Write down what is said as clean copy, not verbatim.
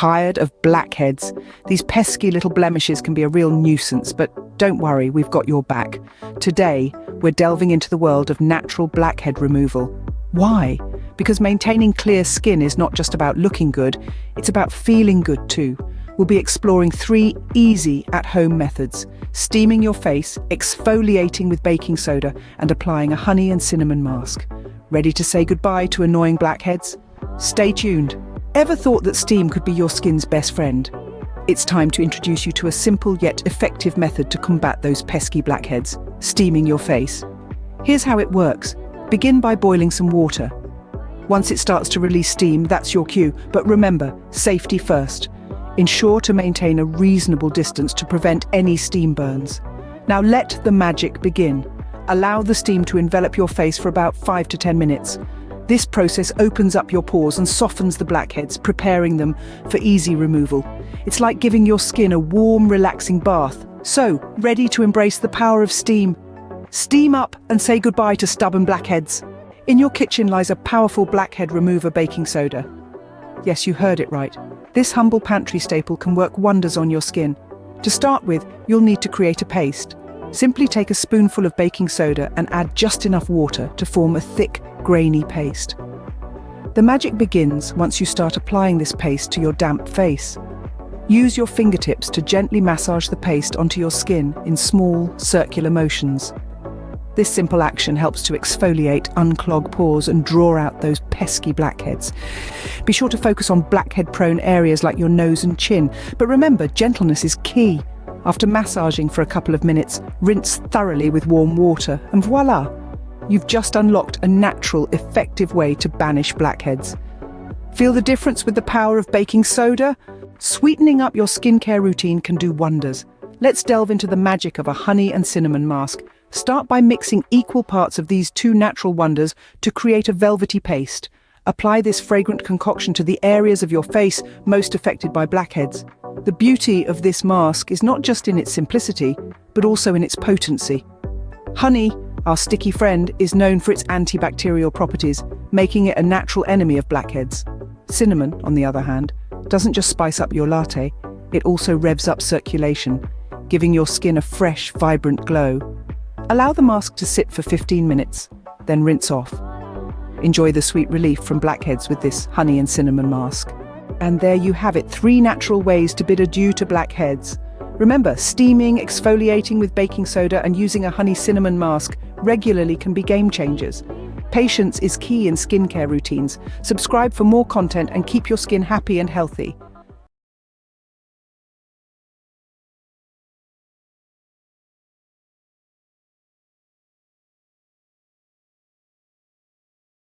Tired of blackheads? These pesky little blemishes can be a real nuisance, but don't worry, we've got your back. Today, we're delving into the world of natural blackhead removal. Why? Because maintaining clear skin is not just about looking good, it's about feeling good too. We'll be exploring 3 easy at-home methods: steaming your face, exfoliating with baking soda, and applying a honey and cinnamon mask. Ready to say goodbye to annoying blackheads? Stay tuned. Ever thought that steam could be your skin's best friend? It's time to introduce you to a simple yet effective method to combat those pesky blackheads: steaming your face. Here's how it works. Begin by boiling some water. Once it starts to release steam, that's your cue, but remember, safety first. Ensure to maintain a reasonable distance to prevent any steam burns. Now let the magic begin. Allow the steam to envelop your face for about 5 to 10 minutes. This process opens up your pores and softens the blackheads, preparing them for easy removal. It's like giving your skin a warm, relaxing bath. So, ready to embrace the power of steam? Steam up and say goodbye to stubborn blackheads. In your kitchen lies a powerful blackhead remover baking soda. Yes, you heard it right. This humble pantry staple can work wonders on your skin. To start with, you'll need to create a paste. Simply take a spoonful of baking soda and add just enough water to form a thick, grainy paste. The magic begins once you start applying this paste to your damp face. Use your fingertips to gently massage the paste onto your skin in small, circular motions. This simple action helps to exfoliate, unclog pores, and draw out those pesky blackheads. Be sure to focus on blackhead-prone areas like your nose and chin, but remember, gentleness is key. After massaging for a couple of minutes, rinse thoroughly with warm water, and voila! You've just unlocked a natural, effective way to banish blackheads. Feel the difference with the power of baking soda? Sweetening up your skincare routine can do wonders. Let's delve into the magic of a honey and cinnamon mask. Start by mixing equal parts of these 2 natural wonders to create a velvety paste. Apply this fragrant concoction to the areas of your face most affected by blackheads. The beauty of this mask is not just in its simplicity, but also in its potency. Honey, our sticky friend, is known for its antibacterial properties, making it a natural enemy of blackheads. Cinnamon, on the other hand, doesn't just spice up your latte, it also revs up circulation, giving your skin a fresh, vibrant glow. Allow the mask to sit for 15 minutes, then rinse off. Enjoy the sweet relief from blackheads with this honey and cinnamon mask. And there you have it, 3 natural ways to bid adieu to blackheads. Remember, steaming, exfoliating with baking soda, and using a honey cinnamon mask regularly can be game changers. Patience is key in skincare routines. Subscribe for more content and keep your skin happy and healthy.